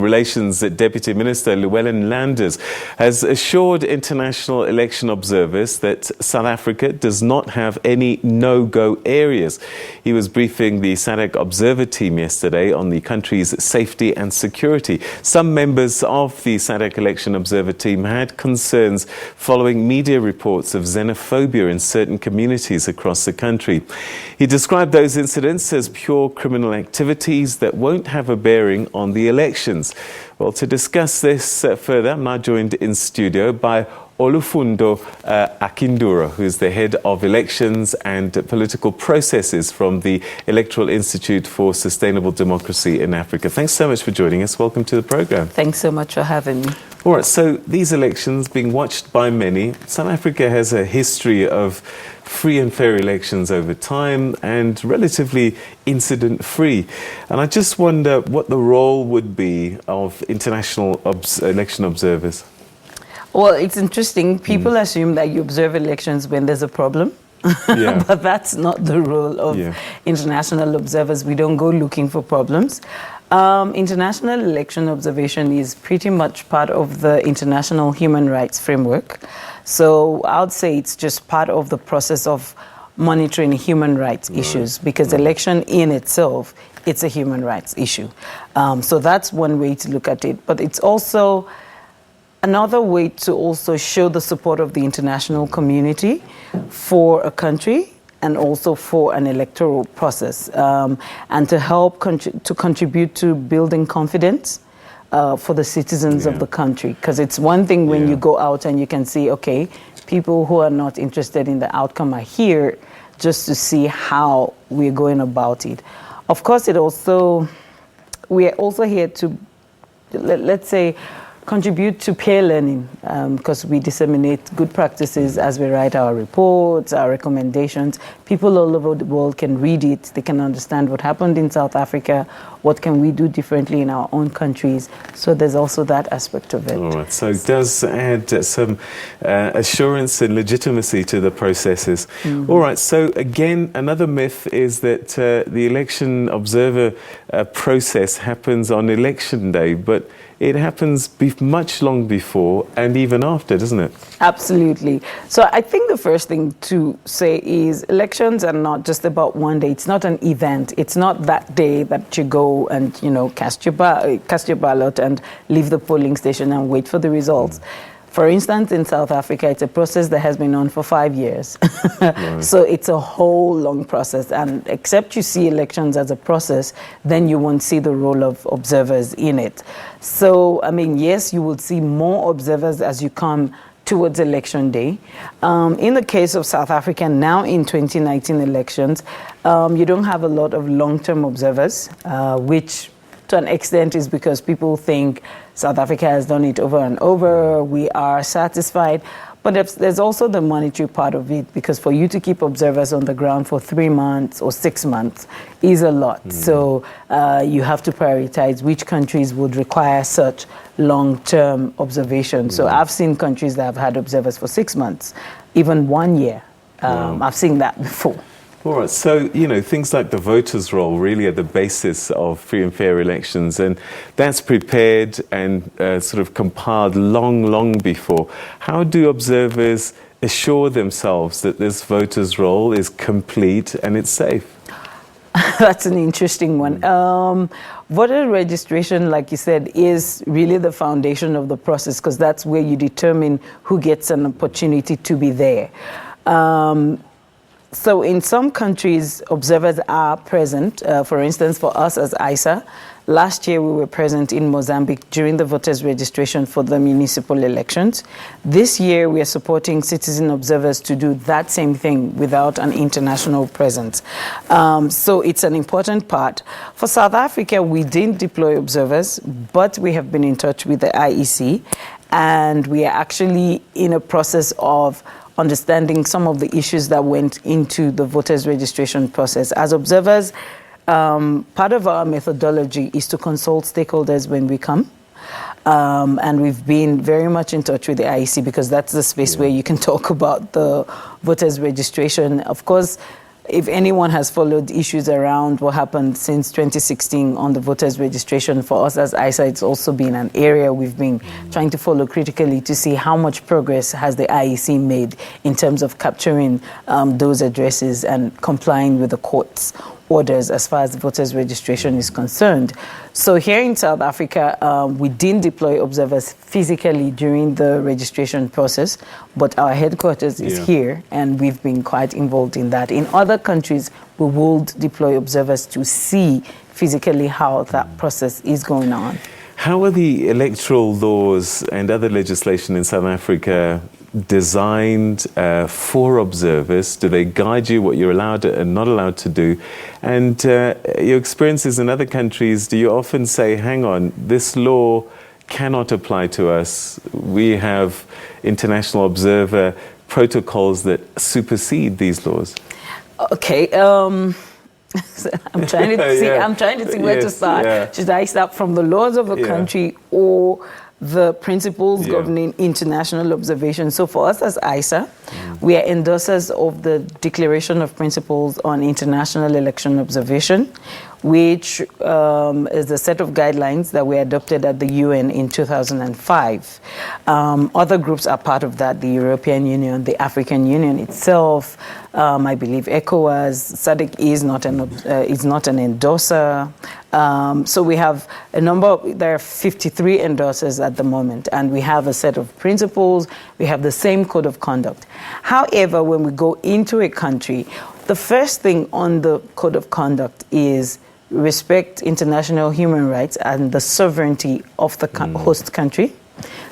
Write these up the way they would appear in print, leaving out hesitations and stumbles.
Relations Deputy Minister Luwellyn has assured international election observers that South Africa does not have any no-go areas. He was briefing the SADC Observer Team yesterday on the country's safety and security. Some members of the SADC Election Observer Team had concerns following media reports of xenophobia in certain communities across the country. He described those incidents as pure criminal activities that won't have a bearing on the elections. Well, to discuss this further, I'm now joined in studio by Olufunto Akinduro, who is the head of elections and political processes from the Electoral Institute for Sustainable Democracy in Africa. Thanks so much for joining us. Welcome to the program. Thanks so much for having me. All right, so these elections being watched by many. South Africa has a history of free and fair elections over time and relatively incident-free. And I just wonder what the role would be of international election observers. Well, it's interesting. People assume that you observe elections when there's a problem. Yeah. But that's not the role of international observers. We don't go looking for problems. International election observation is pretty much part of the international human rights framework. So I would say it's just part of the process of monitoring human rights issues, because election in itself, it's a human rights issue. So that's one way to look at it. But it's also another way to also show the support of the international community for a country and also for an electoral process, and to help to contribute to building confidence for the citizens of the country. Because it's one thing when you go out and you can see, okay, people who are not interested in the outcome are here just to see how we're going about it. Of course, we're also here to, let's say, contribute to peer learning, because we disseminate good practices as we write our reports, our recommendations. People all over the world can read it. They can understand what happened in South Africa, what can we do differently in our own countries. So there's also that aspect of it. All right, so it does add some assurance and legitimacy to the processes. All right, so again, another myth is that the election observer process happens on election day, but it happens much long before and even after, doesn't it? Absolutely. So I think the first thing to say is elections are not just about one day. It's not an event. It's not that day that you go and, cast your ballot and leave the polling station and wait for the results. For instance, in South Africa, it's a process that has been on for 5 years. So it's a whole long process. And except you see elections as a process, then you won't see the role of observers in it. So, I mean, yes, you will see more observers as you come towards election day. In the case of South Africa, now in 2019 elections, you don't have a lot of long-term observers, which to an extent is because people think South Africa has done it over and over, we are satisfied. But there's also the monetary part of it, because for you to keep observers on the ground for 3 months or 6 months is a lot. So you have to prioritize which countries would require such long-term observation. So I've seen countries that have had observers for 6 months, even 1 year. I've seen that before. All right, so, things like the voters' roll really are the basis of free and fair elections, and that's prepared and sort of compiled long before. How do observers assure themselves that this voters' roll is complete and it's safe? That's an interesting one. Voter registration, like you said, is really the foundation of the process, because that's where you determine who gets an opportunity to be there. So in some countries, observers are present. For instance, for us as ISA, last year we were present in Mozambique during the voters' registration for the municipal elections. This year we are supporting citizen observers to do that same thing without an international presence. So it's an important part. For South Africa, we didn't deploy observers, but we have been in touch with the IEC, and we are actually in a process of understanding some of the issues that went into the voters' registration process. As observers, part of our methodology is to consult stakeholders when we come. And we've been very much in touch with the IEC, because that's the space where you can talk about the voters' registration. Of course, if anyone has followed issues around what happened since 2016 on the voters registration, for us as ISA, it's also been an area we've been trying to follow critically to see how much progress has the IEC made in terms of capturing those addresses and complying with the court's orders as far as the voters registration is concerned. So here in South Africa, we didn't deploy observers physically during the registration process, but our headquarters is here, and we've been quite involved in that. In other countries, we will deploy observers to see physically how that process is going on. How are the electoral laws and other legislation in South Africa designed for observers? Do they guide you what you're allowed and not allowed to do? And your experiences in other countries, do you often say, hang on, this law cannot apply to us? We have international observer protocols that supersede these laws. Okay. I'm trying to see. I'm trying to see where to start. Should I start from the laws of a country or the principles governing international observation? So for us as ISA, we are endorsers of the Declaration of Principles on International Election Observation, which is a set of guidelines that were adopted at the UN in 2005. Other groups are part of that: the European Union, the African Union itself, I believe ECOWAS. SADC is not an endorser. So we have a number. There are 53 endorsers at the moment, and we have a set of principles. We have the same code of conduct. However, when we go into a country, the first thing on the code of conduct is respect international human rights and the sovereignty of the host country.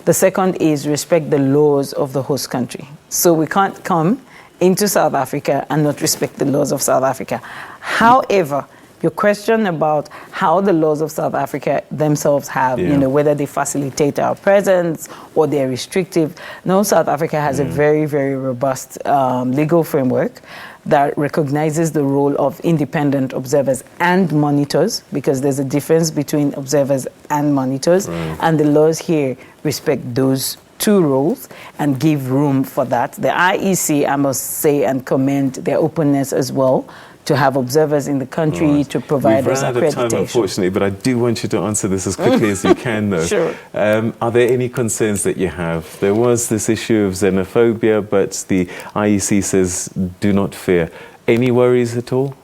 The second is respect the laws of the host country. So we can't come into South Africa and not respect the laws of South Africa. However, your question about how the laws of South Africa themselves have, whether they facilitate our presence or they're restrictive. No, South Africa has a very, very robust legal framework that recognizes the role of independent observers and monitors, because there's a difference between observers and monitors, and the laws here respect those two roles and give room for that. The IEC, I must say and commend their openness as well to have observers in the country to provide us accreditation. We've run out of time, unfortunately, but I do want you to answer this as quickly as you can, though. Sure. Are there any concerns that you have? There was this issue of xenophobia, but the IEC says do not fear. Any worries at all?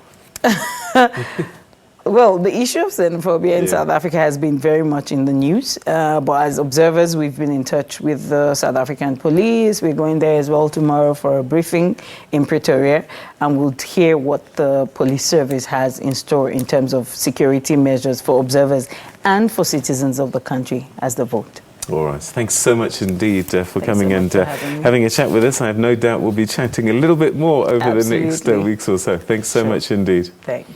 Well, the issue of xenophobia in South Africa has been very much in the news. But as observers, we've been in touch with the South African police. We're going there as well tomorrow for a briefing in Pretoria, and we'll hear what the police service has in store in terms of security measures for observers and for citizens of the country as they vote. All right. Thanks so much indeed for coming and having a chat with us. I have no doubt we'll be chatting a little bit more over the next weeks or so. Thanks so much indeed. Thanks.